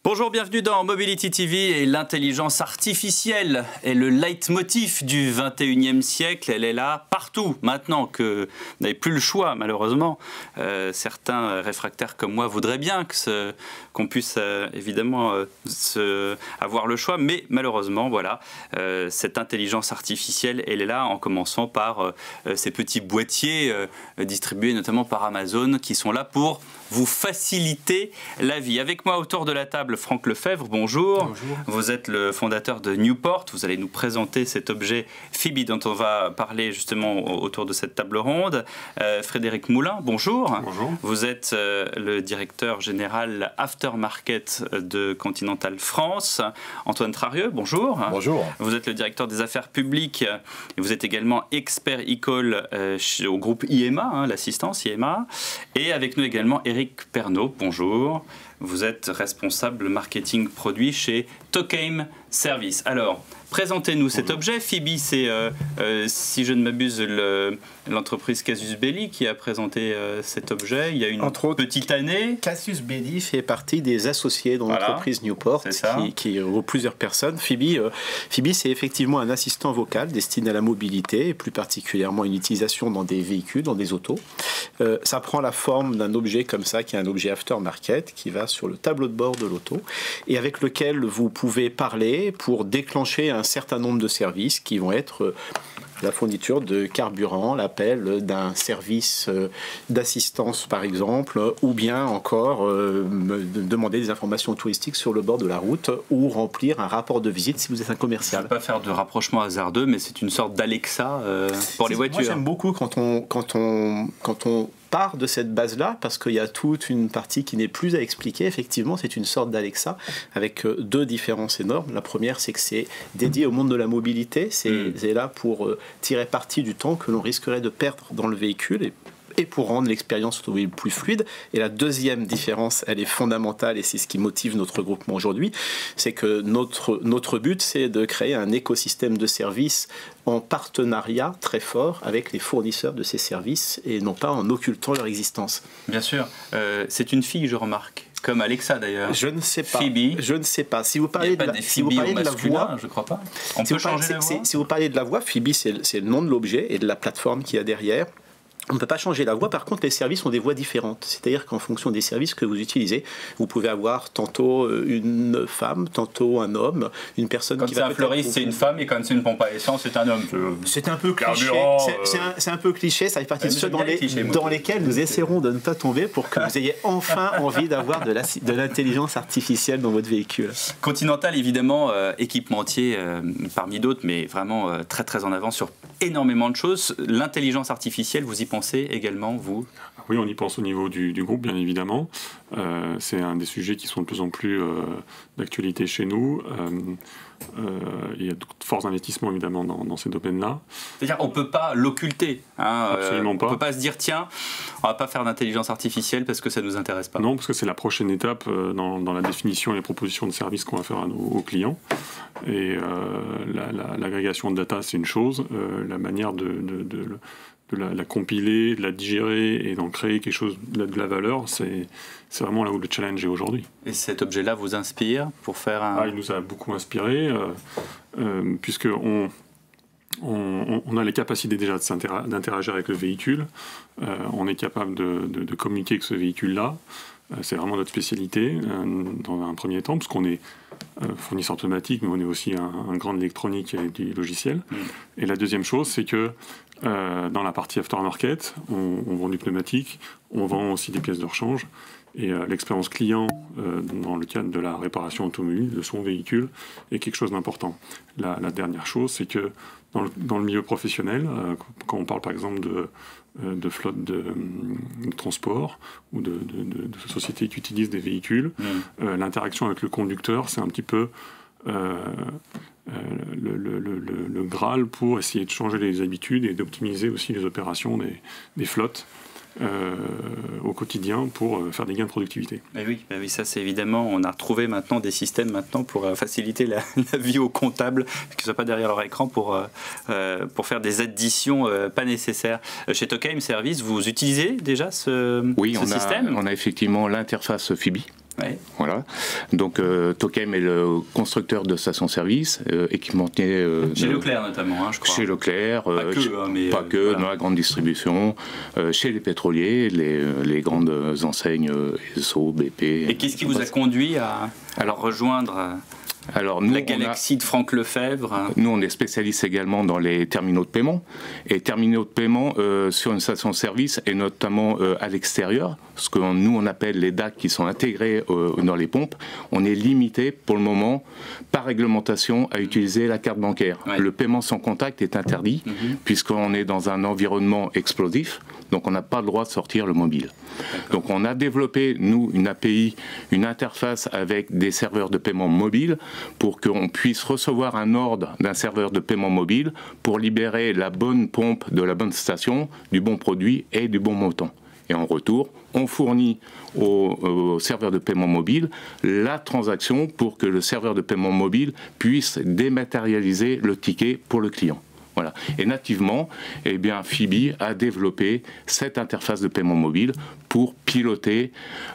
Bonjour, bienvenue dans Mobility TV. Et l'intelligence artificielle est le leitmotiv du 21e siècle. Elle est là partout. Maintenant que vous n'avez plus le choix, malheureusement, certains réfractaires comme moi voudraient bien qu'on puisse évidemment avoir le choix. Mais malheureusement, voilà, cette intelligence artificielle, elle est là, en commençant par ces petits boîtiers distribués notamment par Amazon qui sont là pour vous faciliter la vie. Avec moi autour de la table, Franck Lefebvre, bonjour. Bonjour. Vous êtes le fondateur de Newport. Vous allez nous présenter cet objet Phoebe dont on va parler justement autour de cette table ronde. Frédéric Moulin, bonjour. Bonjour. Vous êtes le directeur général aftermarket de Continental France. Antoine Trarieux, bonjour. Bonjour. Vous êtes le directeur des affaires publiques et vous êtes également expert e-call au groupe IEMA, l'assistance IEMA. Et avec nous également Éric Pernaut, bonjour. Vous êtes responsable marketing produit chez Tokheim Service. Alors, présentez-nous cet objet. Phoebe, c'est, si je ne m'abuse, l'entreprise Casus Belli qui a présenté cet objet. Il y a une petite année. Casus Belli fait partie des associés dans l'entreprise Newport, qui regroupe plusieurs personnes. Phoebe, c'est effectivement un assistant vocal destiné à la mobilité, et plus particulièrement une utilisation dans des véhicules, dans des autos. Ça prend la forme d'un objet comme ça, qui est un objet aftermarket, qui va sur le tableau de bord de l'auto, et avec lequel vous pouvez parler pour déclencher un certain nombre de services qui vont être la fourniture de carburant, l'appel d'un service d'assistance par exemple, ou bien encore demander des informations touristiques sur le bord de la route ou remplir un rapport de visite si vous êtes un commercial. Je ne vais pas faire de rapprochement hasardeux, mais c'est une sorte d'Alexa pour les voitures. Moi j'aime beaucoup quand on part de cette base-là, parce qu'il y a toute une partie qui n'est plus à expliquer. Effectivement, c'est une sorte d'Alexa avec deux différences énormes. La première, c'est que c'est dédié au monde de la mobilité. C'est là pour tirer parti du temps que l'on risquerait de perdre dans le véhicule et pour rendre l'expérience automobile plus fluide. Et la deuxième différence, elle est fondamentale, et c'est ce qui motive notre groupement aujourd'hui, c'est que notre but, c'est de créer un écosystème de services en partenariat très fort avec les fournisseurs de ces services, et non pas en occultant leur existence. Bien sûr. C'est une fille, je remarque. Comme Alexa d'ailleurs. Je ne sais pas. Phoebe. Je ne sais pas. Si vous parlez de la voix, je crois pas. On peut changer la voix. Si vous parlez de la voix, Phoebe, c'est le nom de l'objet et de la plateforme qu'il y a derrière. On ne peut pas changer la voix, par contre les services ont des voix différentes. C'est-à-dire qu'en fonction des services que vous utilisez, vous pouvez avoir tantôt une femme, tantôt un homme, une personne qui va... Comme c'est un fleuriste, c'est une femme, et quand c'est une pompe à essence, c'est un homme. C'est un peu cliché, c'est un peu cliché, ça fait partie de ceux dans lesquels nous essaierons de ne pas tomber pour que vous ayez enfin envie d'avoir de l'intelligence artificielle dans votre véhicule. Continental, évidemment, équipementier parmi d'autres, mais vraiment très très en avant sur énormément de choses. L'intelligence artificielle, vous y pensez également, vous? Oui, on y pense au niveau du groupe, bien évidemment. C'est un des sujets qui sont de plus en plus d'actualité chez nous. Il y a de forts investissements, évidemment, dans ces domaines-là. C'est-à-dire qu'on ne peut pas l'occulter. Absolument pas. On ne peut pas se dire, tiens, on ne va pas faire d'intelligence artificielle parce que ça ne nous intéresse pas. Non, parce que c'est la prochaine étape dans la définition et les propositions de services qu'on va faire aux clients. Et l'agrégation de data, c'est une chose. La manière de la compiler, de la digérer et d'en créer quelque chose, de la valeur, c'est vraiment là où le challenge est aujourd'hui. Et cet objet-là vous inspire pour faire un... Il nous a beaucoup inspiré, puisqu'on a les capacités déjà d'interagir avec le véhicule, on est capable de communiquer avec ce véhicule-là. C'est vraiment notre spécialité dans un premier temps, parce qu'on est fournisseur automatique, mais on est aussi un grand de l'électronique et du logiciel. Et la deuxième chose, c'est que dans la partie aftermarket, on vend du pneumatique, on vend aussi des pièces de rechange, et l'expérience client dans le cadre de la réparation automobile de son véhicule est quelque chose d'important. La dernière chose, c'est que dans le milieu professionnel, quand on parle par exemple de flotte de transport ou de sociétés qui utilisent des véhicules, l'interaction avec le conducteur, c'est un petit peu le Graal pour essayer de changer les habitudes et d'optimiser aussi les opérations des flottes. au quotidien pour faire des gains de productivité. Mais oui, ça c'est évidemment, on a retrouvé maintenant des systèmes pour faciliter la vie aux comptables, qu'ils ne soient pas derrière leur écran pour faire des additions pas nécessaires. Chez Tokheim Service, vous utilisez déjà ce système ? Oui, on a effectivement l'interface Fibi. Ouais. Voilà. Donc Tokheim est le constructeur de stations-service, équipementier. Chez Leclerc notamment, je crois. Chez Leclerc, pas que, voilà. Dans la grande distribution, chez les pétroliers, les grandes enseignes Esso, BP. Et qu'est-ce qui vous a conduit à rejoindre la galaxie de Franck Lefebvre? Nous, on est spécialiste également dans les terminaux de paiement. Et terminaux de paiement sur une station-service, et notamment à l'extérieur, ce que nous, on appelle les DAC qui sont intégrés dans les pompes, on est limité pour le moment, par réglementation, à utiliser la carte bancaire. Ouais. Le paiement sans contact est interdit, puisqu'on est dans un environnement explosif, donc on n'a pas le droit de sortir le mobile. Donc on a développé, nous, une API, une interface avec des serveurs de paiement mobile, pour qu'on puisse recevoir un ordre d'un serveur de paiement mobile pour libérer la bonne pompe de la bonne station, du bon produit et du bon montant. Et en retour, on fournit au serveur de paiement mobile la transaction pour que le serveur de paiement mobile puisse dématérialiser le ticket pour le client. Voilà. Et nativement, Fibi a développé cette interface de paiement mobile pour piloter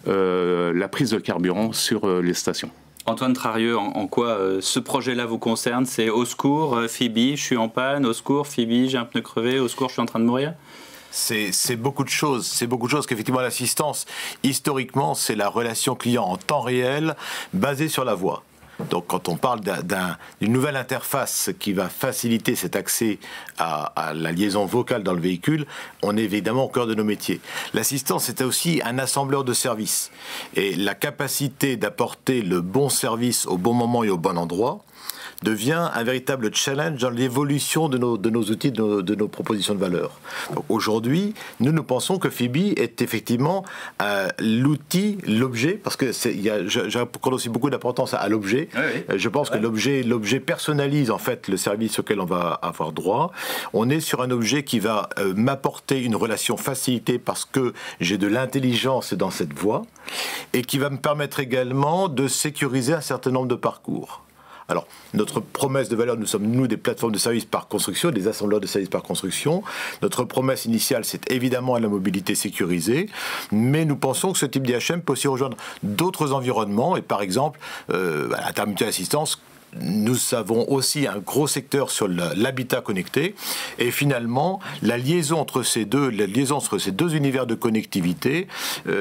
la prise de carburant sur les stations. Antoine Trarieux, en quoi ce projet-là vous concerne? C'est au secours, Fibi, je suis en panne, au secours, Fibi, j'ai un pneu crevé, au secours, je suis en train de mourir? C'est beaucoup de choses. C'est beaucoup de choses qu'effectivement l'assistance, historiquement, c'est la relation client en temps réel basée sur la voix. Donc quand on parle d'une nouvelle interface qui va faciliter cet accès à la liaison vocale dans le véhicule, on est évidemment au cœur de nos métiers. L'assistance est aussi un assembleur de services. Et la capacité d'apporter le bon service au bon moment et au bon endroit devient un véritable challenge dans l'évolution de nos outils, de nos propositions de valeur. Aujourd'hui, nous pensons que Fibi est effectivement l'outil, l'objet, parce que j'accorde aussi beaucoup d'importance à l'objet. Oui, je pense que l'objet personnalise en fait le service auquel on va avoir droit. On est sur un objet qui va m'apporter une relation facilitée parce que j'ai de l'intelligence dans cette voie et qui va me permettre également de sécuriser un certain nombre de parcours. Alors, notre promesse de valeur, nous sommes, nous, des plateformes de services par construction, des assembleurs de services par construction. Notre promesse initiale, c'est évidemment la mobilité sécurisée, mais nous pensons que ce type d'IHM peut aussi rejoindre d'autres environnements, et par exemple, à Intermutuel Assistance, nous avons aussi un gros secteur sur l'habitat connecté, et finalement la liaison entre ces deux univers de connectivité,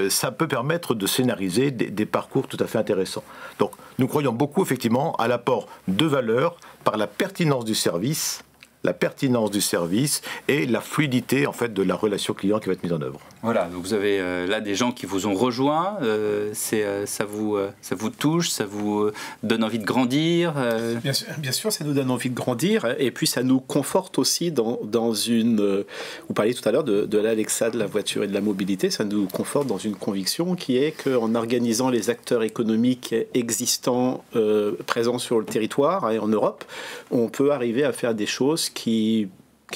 ça peut permettre de scénariser des parcours tout à fait intéressants. Donc nous croyons beaucoup effectivement à l'apport de valeur par la pertinence du service et la fluidité en fait de la relation client qui va être mise en œuvre. Voilà, donc vous avez là des gens qui vous ont rejoint, ça vous touche, ça vous donne envie de grandir Bien sûr, ça nous donne envie de grandir, et puis ça nous conforte aussi dans une... Vous parliez tout à l'heure de l'Alexa, de la voiture et de la mobilité, ça nous conforte dans une conviction qui est qu'en organisant les acteurs économiques existants présents sur le territoire et en Europe, on peut arriver à faire des choses qui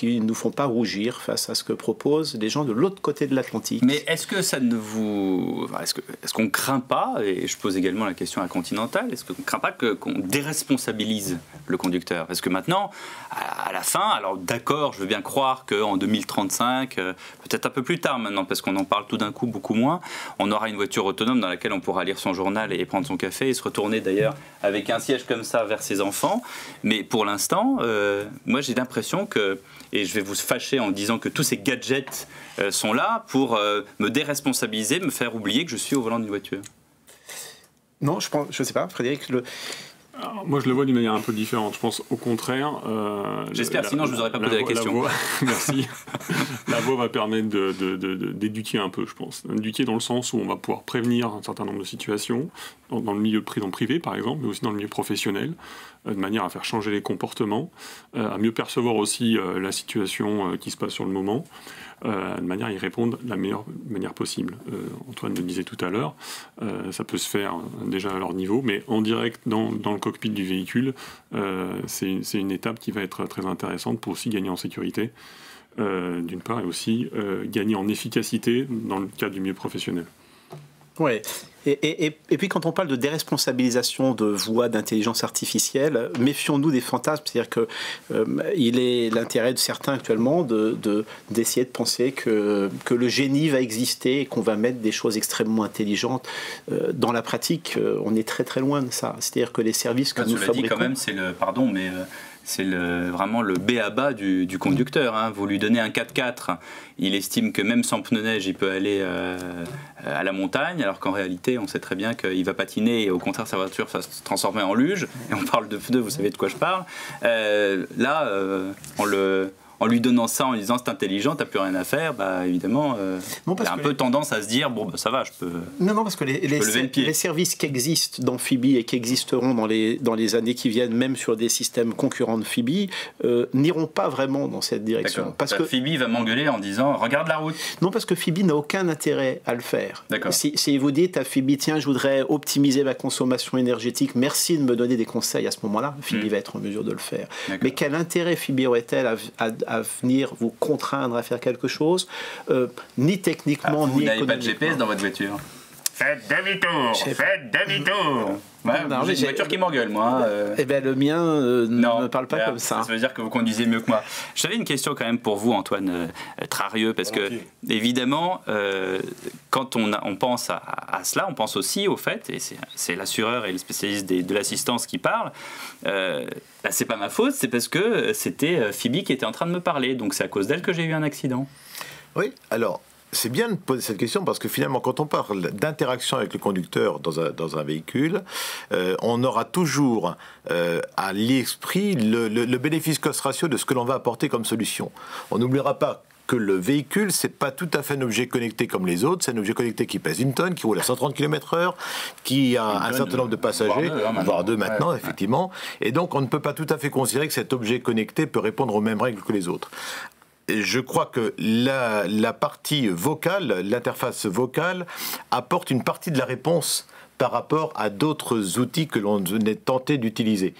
ne nous font pas rougir face à ce que proposent les gens de l'autre côté de l'Atlantique. Mais est-ce que ça ne vous... Est-ce qu'on ne craint pas, et je pose également la question à Continental, est-ce qu'on ne craint pas qu'on déresponsabilise le conducteur? Parce que maintenant, à la fin, alors d'accord, je veux bien croire qu'en 2035, peut-être un peu plus tard maintenant, parce qu'on en parle tout d'un coup beaucoup moins, on aura une voiture autonome dans laquelle on pourra lire son journal et prendre son café et se retourner d'ailleurs avec un siège comme ça vers ses enfants. Mais pour l'instant, moi j'ai l'impression que... Et je vais vous fâcher en disant que tous ces gadgets sont là pour me déresponsabiliser, me faire oublier que je suis au volant d'une voiture. Non, je sais pas, Frédéric. Alors, moi, je le vois d'une manière un peu différente. Je pense au contraire. J'espère, sinon je ne vous aurais pas posé la question. Merci. La voix va permettre d'éduquer un peu, je pense. D'éduquer dans le sens où on va pouvoir prévenir un certain nombre de situations, dans le milieu privé par exemple, mais aussi dans le milieu professionnel, de manière à faire changer les comportements, à mieux percevoir aussi la situation qui se passe sur le moment, de manière à y répondre de la meilleure manière possible. Antoine le disait tout à l'heure, ça peut se faire déjà à leur niveau, mais en direct dans le cockpit du véhicule, c'est une étape qui va être très intéressante pour aussi gagner en sécurité. d'une part, et aussi gagner en efficacité dans le cadre du milieu professionnel. Oui. Et puis quand on parle de déresponsabilisation de voix d'intelligence artificielle, méfions-nous des fantasmes. C'est-à-dire que il est l'intérêt de certains actuellement d'essayer de penser que le génie va exister et qu'on va mettre des choses extrêmement intelligentes. Dans la pratique, on est très très loin de ça. C'est-à-dire que les services que nous fabriquons... Quand même, c'est le... Pardon, mais... C'est vraiment le b.a.-ba du conducteur. Hein. Vous lui donnez un 4x4, il estime que même sans pneu neige, il peut aller à la montagne, alors qu'en réalité, on sait très bien qu'il va patiner et au contraire, sa voiture va se transformer en luge. Et on parle de pneus, vous savez de quoi je parle. En lui donnant ça, en lui disant c'est intelligent, t'as plus rien à faire, bah évidemment, il a un peu tendance à se dire bon, bah, ça va, je peux. Non, parce que les services qui existent dans Phoebe et qui existeront dans les années qui viennent, même sur des systèmes concurrents de Phoebe, n'iront pas vraiment dans cette direction. Parce que Phoebe va m'engueuler en disant regarde la route. Non, parce que Phoebe n'a aucun intérêt à le faire. Si vous dites à Phoebe tiens, je voudrais optimiser ma consommation énergétique, merci de me donner des conseils à ce moment-là, Phoebe va être en mesure de le faire. Mais quel intérêt Phoebe aurait-elle à venir vous contraindre à faire quelque chose, ni techniquement, ni économiquement. Vous n'avez pas de GPS dans votre voiture. Faites demi-tour, faites demi-tour. Ouais, j'ai une voiture qui m'engueule, moi. Eh bien, le mien ne parle pas comme ça. Ça veut dire que vous conduisez mieux que moi. J'avais une question quand même pour vous, Antoine Trarieux, parce que, évidemment, quand on pense à cela, on pense aussi au fait, et c'est l'assureur et le spécialiste de l'assistance qui parle, c'est pas ma faute, c'est parce que c'était Phoebe qui était en train de me parler, donc c'est à cause d'elle que j'ai eu un accident. Oui, alors... C'est bien de poser cette question parce que finalement, quand on parle d'interaction avec le conducteur dans un véhicule, on aura toujours à l'esprit le bénéfice-cost ratio de ce que l'on va apporter comme solution. On n'oubliera pas que le véhicule, c'est pas tout à fait un objet connecté comme les autres, c'est un objet connecté qui pèse 1 tonne, qui roule à 130 km/h, qui a un certain nombre de passagers, voire deux maintenant, effectivement, et donc on ne peut pas tout à fait considérer que cet objet connecté peut répondre aux mêmes règles que les autres. Je crois que la partie vocale, l'interface vocale, apporte une partie de la réponse par rapport à d'autres outils que l'on est tenté d'utiliser.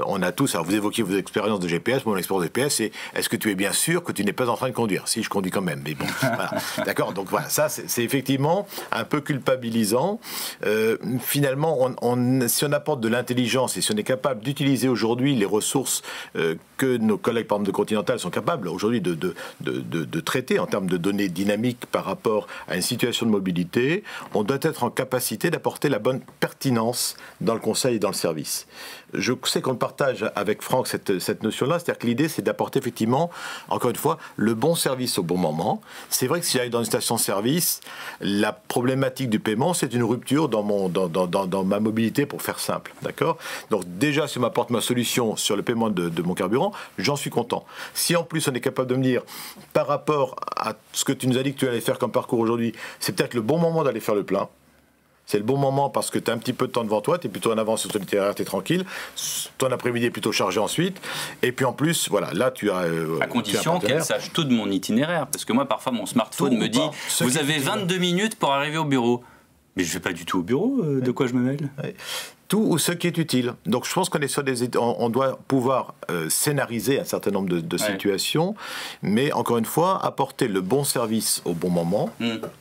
On a tous, alors vous évoquiez vos expériences de GPS, mon expérience de GPS, c'est est-ce que tu es bien sûr que tu n'es pas en train de conduire? Si, je conduis quand même, mais bon, voilà. D'accord, donc voilà, ça c'est effectivement un peu culpabilisant. Finalement, si on apporte de l'intelligence et si on est capable d'utiliser aujourd'hui les ressources que nos collègues, par exemple, de Continental sont capables aujourd'hui de traiter en termes de données dynamiques par rapport à une situation de mobilité, on doit être en capacité d'apporter la bonne pertinence dans le conseil et dans le service. Je sais qu'on partage avec Franck cette notion-là, c'est-à-dire que l'idée, c'est d'apporter effectivement, encore une fois, le bon service au bon moment. C'est vrai que si j'arrive dans une station-service, la problématique du paiement, c'est une rupture dans ma mobilité, pour faire simple, d'accord? Donc déjà, si on m'apporte ma solution sur le paiement de mon carburant, j'en suis content. Si en plus on est capable de me dire, par rapport à ce que tu nous as dit que tu allais faire comme parcours aujourd'hui, c'est peut-être le bon moment d'aller faire le plein. C'est le bon moment parce que tu as un petit peu de temps devant toi, tu es plutôt en avance sur ton itinéraire, tu es tranquille. Ton après-midi est plutôt chargé ensuite. Et puis en plus, voilà, là tu as... à condition qu'elle sache tout de mon itinéraire. Parce que moi, parfois, mon smartphone me dit « Vous avez 22 minutes pour arriver au bureau ». Mais je ne vais pas du tout au bureau, de quoi je me mêle? Tout ou ce qui est utile. Donc je pense qu'on est sur on doit pouvoir scénariser un certain nombre de situations, mais encore une fois, apporter le bon service au bon moment,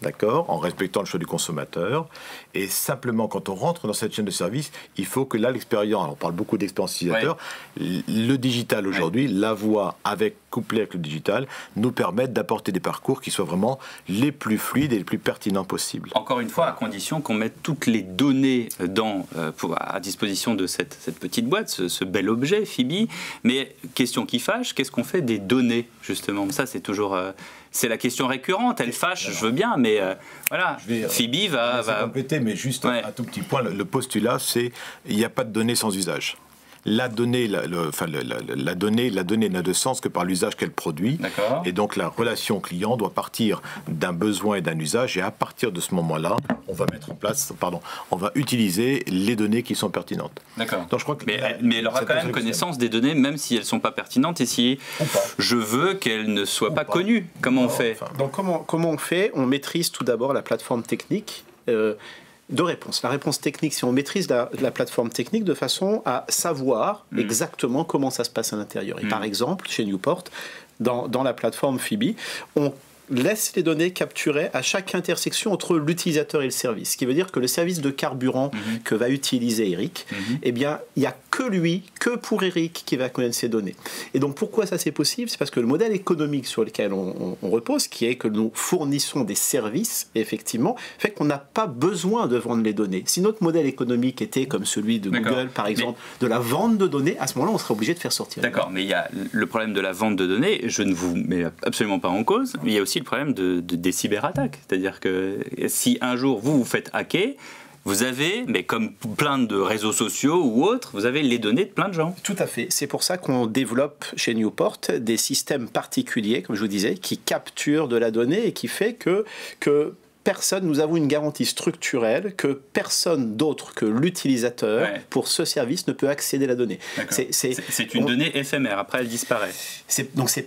d'accord, en respectant le choix du consommateur. Et simplement, quand on rentre dans cette chaîne de service, il faut que là, l'expérience, on parle beaucoup d'expérience utilisateur, le digital aujourd'hui, la voix couplée avec le digital, nous permettent d'apporter des parcours qui soient vraiment les plus fluides et les plus pertinents possibles. Encore une fois, à condition qu'on mette toutes les données à disposition de cette petite boîte, ce bel objet, Phoebe. Mais question qui fâche, qu'est-ce qu'on fait des données, justement? Ça, c'est toujours... c'est la question récurrente, elle fâche, je veux bien, mais voilà, Phoebe va compléter, mais juste un tout petit point, le postulat, c'est il n'y a pas de données sans usage. La donnée n'a de sens que par l'usage qu'elle produit. Et donc la relation client doit partir d'un besoin et d'un usage. Et à partir de ce moment-là, on va on va utiliser les données qui sont pertinentes. D'accord. Donc je crois que mais elle aura quand même connaissance des données, même si elles ne sont pas pertinentes. Et si je veux qu'elles ne soient pas connues, comment on fait? Donc comment on fait? On maîtrise tout d'abord la plateforme technique. Deux réponses. La réponse technique, si on maîtrise la plateforme technique de façon à savoir exactement comment ça se passe à l'intérieur. Et par exemple, chez Newport, dans la plateforme Fibi, on laisse les données capturées à chaque intersection entre l'utilisateur et le service. Ce qui veut dire que le service de carburant que va utiliser Eric, eh bien, il n'y a que lui, que pour Eric, qui va connaître ces données. Et donc, pourquoi ça c'est possible? C'est parce que le modèle économique sur lequel on repose, qui est que nous fournissons des services, effectivement, fait qu'on n'a pas besoin de vendre les données. Si notre modèle économique était comme celui de Google, par exemple, de la vente de données, à ce moment-là, on serait obligé de faire sortir. D'accord, mais il y a le problème de la vente de données, je ne vous mets absolument pas en cause, mais il y a aussi le problème des cyberattaques. C'est-à-dire que si un jour vous faites hacker, vous avez, mais comme plein de réseaux sociaux ou autres, vous avez les données de plein de gens. Tout à fait. C'est pour ça qu'on développe chez Newport des systèmes particuliers, comme je vous disais, qui capturent de la donnée et qui fait que nous avons une garantie structurelle que personne d'autre que l'utilisateur pour ce service ne peut accéder à la donnée. C'est une donnée éphémère, après elle disparaît. Donc ce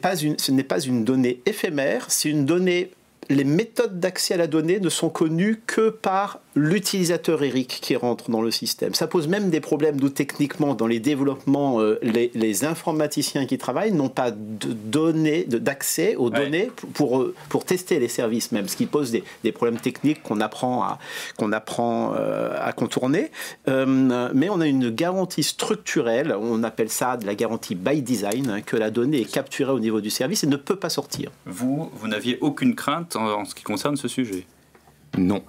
n'est pas une donnée éphémère, c'est une donnée. Les méthodes d'accès à la donnée ne sont connues que par l'utilisateur Eric qui rentre dans le système. Ça pose même des problèmes d'où techniquement dans les développements, les informaticiens qui travaillent n'ont pas d'accès aux données pour tester les services même, ce qui pose des problèmes techniques qu'on apprend à contourner. Mais on a une garantie structurelle, on appelle ça de la garantie by design, que la donnée est capturée au niveau du service et ne peut pas sortir. Vous n'aviez aucune crainte en ce qui concerne ce sujet? Non,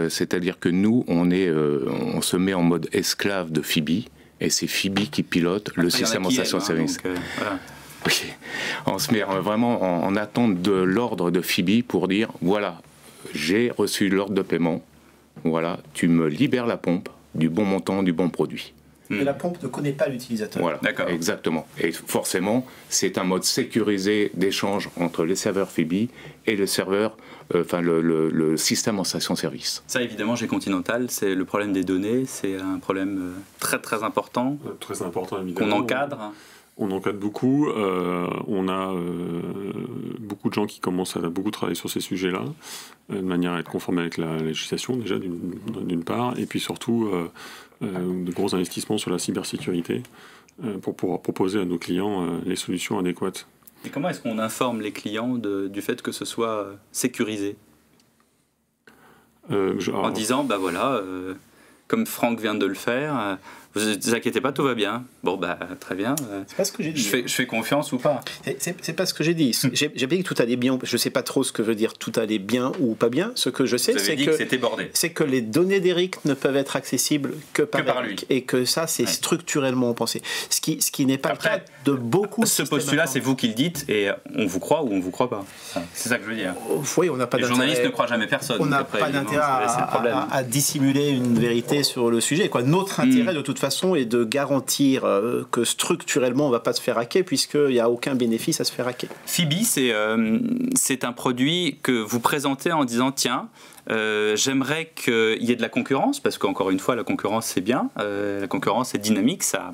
c'est-à-dire que nous, on se met en mode esclave de Fibi, et c'est Fibi qui pilote le système en station-service. Voilà. Oui. On se met vraiment en attente de l'ordre de Fibi pour dire, voilà, j'ai reçu l'ordre de paiement, voilà, tu me libères la pompe du bon montant, du bon produit. Mais la pompe ne connaît pas l'utilisateur. Voilà, exactement. Et forcément, c'est un mode sécurisé d'échange entre les serveurs Fibi et le serveur, le système en station-service. Ça, évidemment, chez Continental, c'est le problème des données, c'est un problème très très important. Très important, évidemment. Qu'on encadre. On encadre beaucoup. On a beaucoup de gens qui commencent à beaucoup travailler sur ces sujets-là, de manière à être conformes avec la législation, déjà, d'une part, et puis surtout de gros investissements sur la cybersécurité pour pouvoir proposer à nos clients les solutions adéquates. Et comment est-ce qu'on informe les clients du fait que ce soit sécurisé en disant, bah voilà, comme Franck vient de le faire, vous inquiétez pas, tout va bien. Bon, bah, très bien. C'est pas ce que j'ai dit. Je fais confiance ou pas? C'est pas ce que j'ai dit. J'ai pas dit que tout allait bien. Je sais pas trop ce que veut dire tout allait bien ou pas bien. Ce que je sais, c'est que les données d'Eric ne peuvent être accessibles que par Eric. Lui. Et que ça, c'est structurellement pensé. Ce qui n'est pas le cas de beaucoup. Ce postulat, c'est vous qui le dites et on vous croit ou on vous croit pas. C'est ça que je veux dire. Oui, on n'a pas d'intérêt. Les journalistes ne croient jamais personne. On n'a pas d'intérêt à dissimuler une vérité sur le sujet. Notre intérêt, de toute façon, est de garantir que structurellement on ne va pas se faire hacker puisqu'il n'y a aucun bénéfice à se faire hacker. Fibi, c'est un produit que vous présentez en disant tiens, j'aimerais qu'il y ait de la concurrence parce qu'encore une fois la concurrence c'est bien, la concurrence est dynamique, ça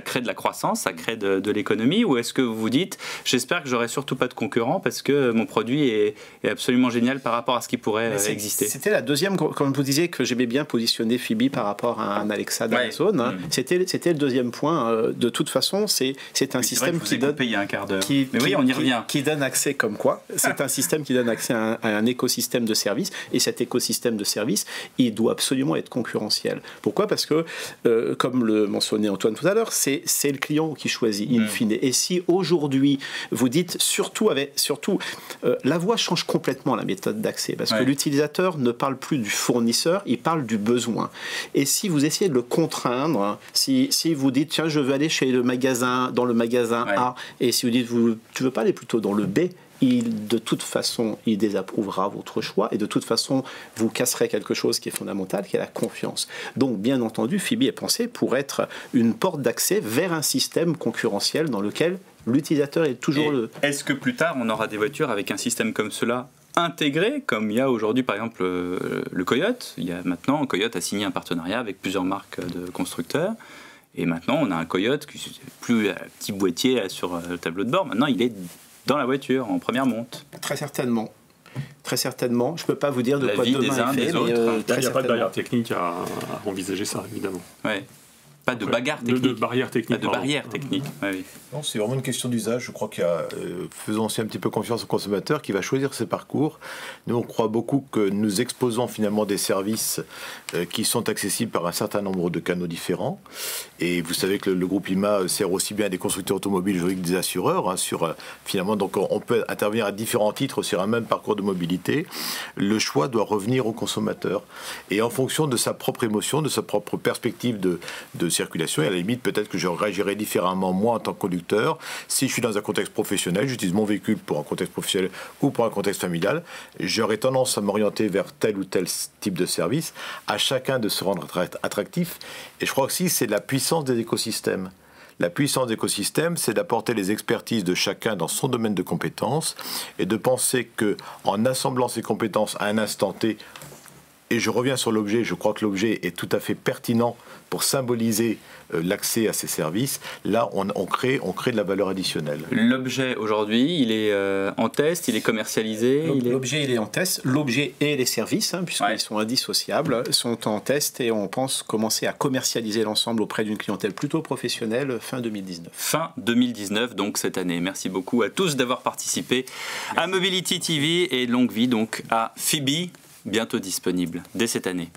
crée de la croissance, ça crée de l'économie, ou est-ce que vous vous dites j'espère que j'aurai surtout pas de concurrents parce que mon produit est absolument génial par rapport à ce qui pourrait exister? C'était la deuxième, comme vous disiez que j'aimais bien positionner Fibi par rapport à un Alexa d'Amazon, c'était le deuxième point. De toute façon c'est un système qui donne un quart d'heure. On y revient. Qui donne accès comme quoi c'est un système qui donne accès à un écosystème de services, et cet écosystème de services, il doit absolument être concurrentiel. Pourquoi? Parce que, comme le mentionnait Antoine tout à l'heure, c'est le client qui choisit, in fine. Et si aujourd'hui, vous dites, surtout la voix change complètement la méthode d'accès, parce que l'utilisateur ne parle plus du fournisseur, il parle du besoin. Et si vous essayez de le contraindre, si vous dites, tiens, je veux aller dans le magasin A, et si vous dites, tu veux pas aller plutôt dans le B, de toute façon, il désapprouvera votre choix et de toute façon, vous casserez quelque chose qui est fondamental, qui est la confiance. Donc, bien entendu, Fibi est pensé pour être une porte d'accès vers un système concurrentiel dans lequel l'utilisateur est toujours Est-ce que plus tard, on aura des voitures avec un système comme cela intégré, comme il y a aujourd'hui par exemple le Coyote? Maintenant, Coyote a signé un partenariat avec plusieurs marques de constructeurs. Et maintenant, on a un Coyote qui n'est plus un petit boîtier sur le tableau de bord. Maintenant, il est dans la voiture, en première monte. Très certainement. Très certainement. Je ne peux pas vous dire de la quoi vie demain des uns, est fait, des autres. Il n'y a pas de barrière technique à envisager ça, évidemment. Ouais. Pas de bagarre technique. De barrière technique. Pas de barrière technique. Oui. Non, c'est vraiment une question d'usage. Je crois qu'il y a, faisons aussi un petit peu confiance au consommateur qui va choisir ses parcours. Nous, on croit beaucoup que nous exposons finalement des services qui sont accessibles par un certain nombre de canaux différents. Et vous savez que le groupe IMA sert aussi bien à des constructeurs automobiles que des assureurs. Hein, finalement, donc on peut intervenir à différents titres sur un même parcours de mobilité. Le choix doit revenir au consommateur. Et en fonction de sa propre émotion, de sa propre perspective de circulation, et à la limite, peut-être que je réagirais différemment, moi, en tant que conducteur. Si je suis dans un contexte professionnel, j'utilise mon véhicule pour un contexte professionnel ou pour un contexte familial, j'aurais tendance à m'orienter vers tel ou tel type de service, à chacun de se rendre attractif. Et je crois aussi que c'est la puissance des écosystèmes. La puissance des écosystèmes, c'est d'apporter les expertises de chacun dans son domaine de compétences et de penser qu'en assemblant ces compétences à un instant T, et je reviens sur l'objet, je crois que l'objet est tout à fait pertinent pour symboliser l'accès à ces services. Là, on crée de la valeur additionnelle. L'objet, aujourd'hui, il est en test, il est commercialisé. L'objet, il est en test. L'objet et les services, puisqu'ils sont indissociables, sont en test et on pense commencer à commercialiser l'ensemble auprès d'une clientèle plutôt professionnelle fin 2019. Fin 2019, donc cette année. Merci beaucoup à tous d'avoir participé à Mobility TV et longue vie donc à Phoebe, bientôt disponible dès cette année.